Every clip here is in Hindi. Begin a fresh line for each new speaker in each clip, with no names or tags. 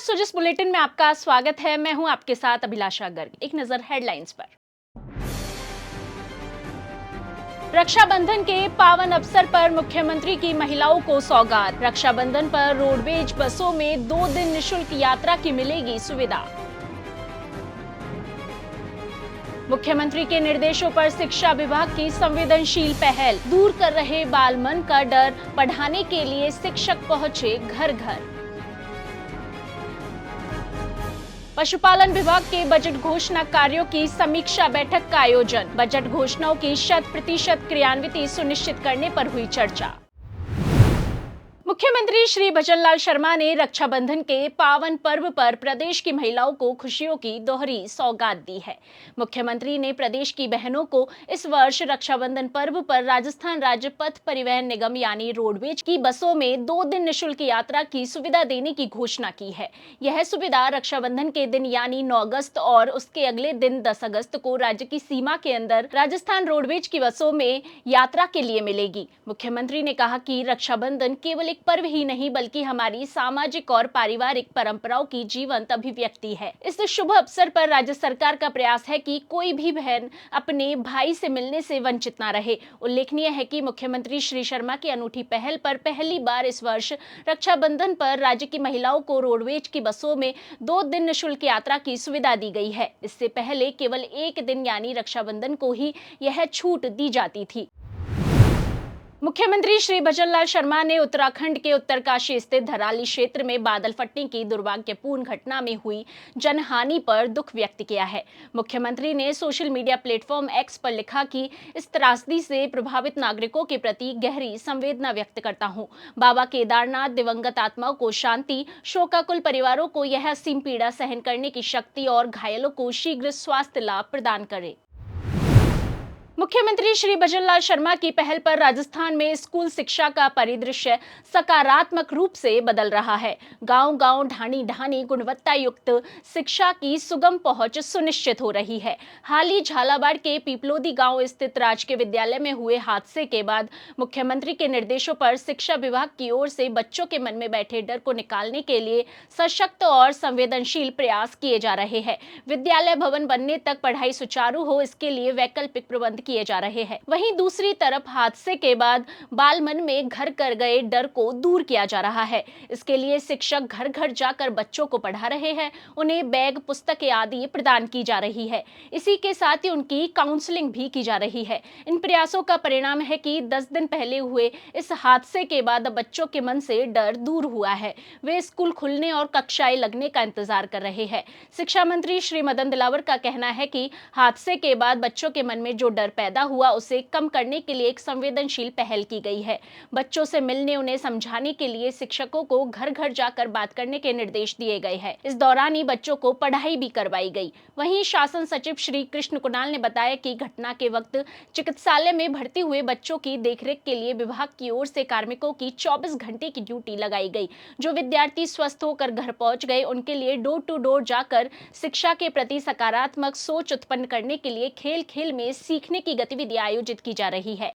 सुजिस बुलेटिन में आपका स्वागत है। मैं हूं आपके साथ अभिलाषा गर्ग। एक नजर हेडलाइंस पर। रक्षाबंधन के पावन अवसर पर मुख्यमंत्री की महिलाओं को सौगात। रक्षाबंधन पर रोडवेज बसों में 2 दिन निःशुल्क यात्रा की मिलेगी सुविधा। मुख्यमंत्री के निर्देशों पर शिक्षा विभाग की संवेदनशील पहल। दूर कर रहे बाल मन का डर, पढ़ाने के लिए शिक्षक पहुंचे घर घर। पशुपालन विभाग के बजट घोषणा कार्यों की समीक्षा बैठक का आयोजन। बजट घोषणाओं की 100% क्रियान्विति सुनिश्चित करने पर हुई चर्चा। मुख्यमंत्री श्री भजनलाल शर्मा ने रक्षाबंधन के पावन पर्व पर प्रदेश की महिलाओं को खुशियों की दोहरी सौगात दी है। मुख्यमंत्री ने प्रदेश की बहनों को इस वर्ष रक्षाबंधन पर्व पर राजस्थान राज्य पथ परिवहन निगम यानी रोडवेज की बसों में 2 दिन निःशुल्क यात्रा की सुविधा देने की घोषणा की है। यह सुविधा रक्षाबंधन के दिन यानी 9 अगस्त और उसके अगले दिन 10 अगस्त को राज्य की सीमा के अंदर राजस्थान रोडवेज की बसों में यात्रा के लिए मिलेगी। मुख्यमंत्री ने कहा कि रक्षाबंधन केवल एक पर्व ही नहीं बल्कि हमारी सामाजिक और पारिवारिक परंपराओं की जीवंत अभिव्यक्ति है। इस शुभ अवसर पर राज्य सरकार का प्रयास है कि कोई भी बहन अपने भाई से मिलने से वंचित न रहे। उल्लेखनीय है कि मुख्यमंत्री श्री शर्मा की अनूठी पहल पर पहली बार इस वर्ष रक्षाबंधन पर राज्य की महिलाओं को रोडवेज की बसों में 2 दिन निःशुल्क यात्रा की सुविधा दी गई है। इससे पहले केवल 1 दिन यानी रक्षाबंधन को ही यह छूट दी जाती थी। मुख्यमंत्री श्री भजनलाल शर्मा ने उत्तराखंड के उत्तरकाशी स्थित धराली क्षेत्र में बादल फटने की दुर्भाग्यपूर्ण घटना में हुई जनहानि पर दुख व्यक्त किया है। मुख्यमंत्री ने सोशल मीडिया प्लेटफॉर्म एक्स पर लिखा कि इस त्रासदी से प्रभावित नागरिकों के प्रति गहरी संवेदना व्यक्त करता हूं। बाबा केदारनाथ दिवंगत आत्माओं को शांति, शोकाकुल परिवारों को यह असीम पीड़ा सहन करने की शक्ति और घायलों को शीघ्र स्वास्थ्य लाभ प्रदान करे। मुख्यमंत्री श्री भजनलाल शर्मा की पहल पर राजस्थान में स्कूल शिक्षा का परिदृश्य सकारात्मक रूप से बदल रहा है। गांव-गांव, ढाणी-ढाणी गुणवत्ता युक्त शिक्षा की सुगम पहुंच सुनिश्चित हो रही है। हाल ही झालावाड़ के पीपलोदी गांव स्थित राजकीय विद्यालय में हुए हादसे के बाद मुख्यमंत्री के निर्देशों पर शिक्षा विभाग की ओर से बच्चों के मन में बैठे डर को निकालने के लिए सशक्त और संवेदनशील प्रयास किए जा रहे हैं। विद्यालय भवन बनने तक पढ़ाई सुचारू हो, इसके लिए वैकल्पिक प्रबंध किए जा रहे हैं। वहीं दूसरी तरफ हादसे के बाद बाल मन में घर कर गए डर को दूर किया जा रहा है। इसके लिए शिक्षक घर घर जाकर बच्चों को पढ़ा रहे हैं, उन्हें बैग, पुस्तकें आदि प्रदान की जा रही है। इसी के साथ ही उनकी काउंसलिंग भी की जा रही है। इन प्रयासों का परिणाम है कि 10 दिन पहले हुए इस हादसे के बाद बच्चों के मन से डर दूर हुआ है। वे स्कूल खुलने और कक्षाएं लगने का इंतजार कर रहे हैं। शिक्षा मंत्री श्री मदन दिलावर का कहना है कि हादसे के बाद बच्चों के मन में जो डर पैदा हुआ उसे कम करने के लिए एक संवेदनशील पहल की गई है। बच्चों से मिलने, उन्हें समझाने के लिए शिक्षकों को घर घर जाकर बात करने के निर्देश दिए गए हैं। इस दौरान ही बच्चों को पढ़ाई भी करवाई गई। वहीं शासन सचिव श्री कृष्ण कुणाल ने बताया कि घटना के वक्त चिकित्सालय में भर्ती हुए बच्चों की देखरेख के लिए विभाग की ओर से कार्मिकों की 24 घंटे की ड्यूटी लगाई गई। जो विद्यार्थी स्वस्थ होकर घर पहुंच गए उनके लिए डोर टू डोर जाकर शिक्षा के प्रति सकारात्मक सोच उत्पन्न करने के लिए खेल खेल में सीखने की गतिविधियां आयोजित की जा रही है।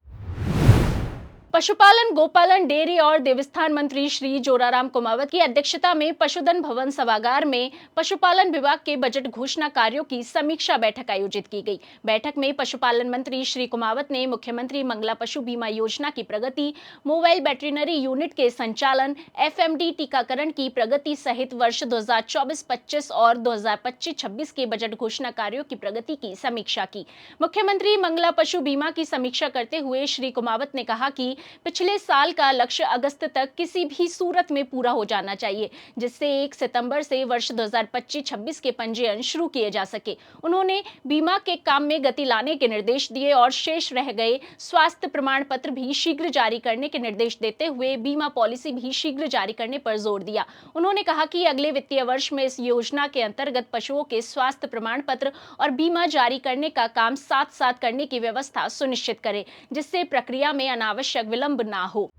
पशुपालन, गोपालन, डेयरी और देवस्थान मंत्री श्री जोराराम कुमावत की अध्यक्षता में पशुधन भवन सभागार में पशुपालन विभाग के बजट घोषणा कार्यों की समीक्षा बैठक आयोजित की गई। बैठक में पशुपालन मंत्री श्री कुमावत ने मुख्यमंत्री मंगला पशु बीमा योजना की प्रगति, मोबाइल वेटरिनरी यूनिट के संचालन, एफएमडी टीकाकरण की प्रगति सहित वर्ष 2024-25 और 2025-26 के बजट घोषणा कार्यों की प्रगति की समीक्षा की। मुख्यमंत्री मंगला पशु बीमा की समीक्षा करते हुए श्री कुमावत ने कहा कि पिछले साल का लक्ष्य अगस्त तक किसी भी सूरत में पूरा हो जाना चाहिए, जिससे 1 सितंबर से वर्ष 2025-26 के पंजीयन शुरू किए जा सके। उन्होंने बीमा के काम में गति लाने के निर्देश दिए और शेष रह गए स्वास्थ्य प्रमाण पत्र भी शीघ्र जारी करने के निर्देश देते हुए बीमा पॉलिसी भी शीघ्र जारी करने पर जोर दिया। उन्होंने कहा कि अगले वित्तीय वर्ष में इस योजना के अंतर्गत पशुओं के स्वास्थ्य प्रमाण पत्र और बीमा जारी करने का काम साथ साथ करने की व्यवस्था सुनिश्चित करे, जिससे प्रक्रिया में अनावश्यक विलंब ना हो।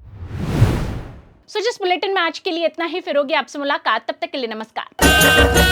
सुजिस बुलेटिन में आज के लिए इतना ही। फिर होगी आपसे मुलाकात, तब तक के लिए नमस्कार।